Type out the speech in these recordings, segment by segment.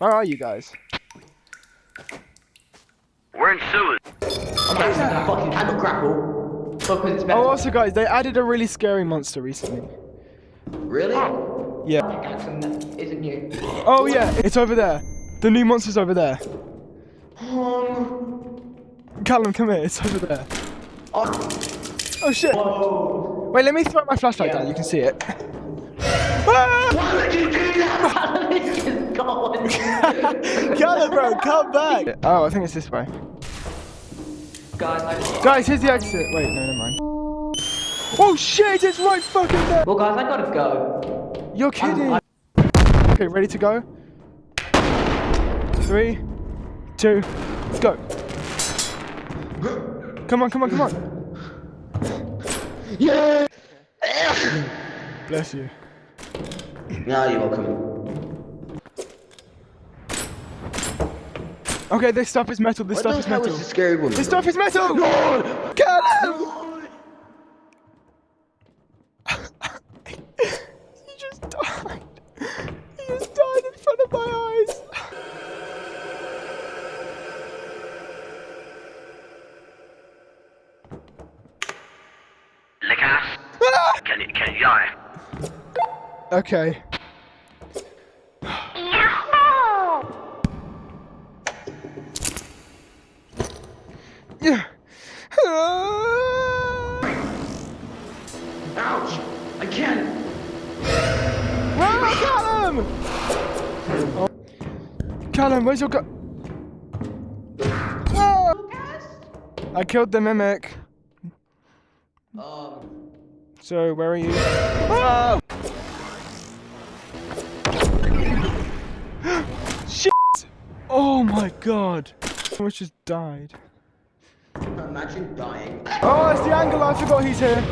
Where are you guys? We're in sewers. Guys, I fucking cannot grapple. Oh, also guys, they added a really scary monster recently. Really? Yeah. Isn't you? Oh yeah, it's over there. The new monster's over there. Callum, come here, it's over there. Oh shit. Whoa. Wait, let me throw my flashlight down, you can see it. Why would you do that? It's just gone. Callum, bro, come back! Oh, I think it's this way. Guys, Here's the exit. Wait, no, never mind. Oh shit, it's right fucking there! well, guys, I gotta go. You're kidding! Okay, ready to go? 3, 2, go! Come on, come on, come on! Yeah. Bless you. No, you're welcome. Okay, this stuff is metal, this stuff is metal. That was a scary one. This stuff is metal! No! Callum! He just died. He just died in front of my eyes. Lick ass. Ah! Can you die? Okay. Yeah. Ouch! I can't. Where Callum? Oh. Callum, where's your gun? Ah! I killed the mimic. So where are you? Ah! Shit! Oh my god! I almost just died. Imagine dying. Oh, it's the angle. I forgot he's here.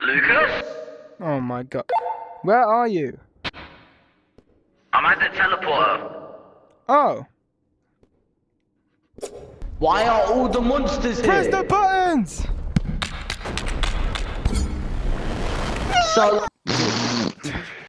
Lucas? Oh my god. Where are you? I'm at the teleporter. Oh. Why are all the monsters here? Press the buttons! So.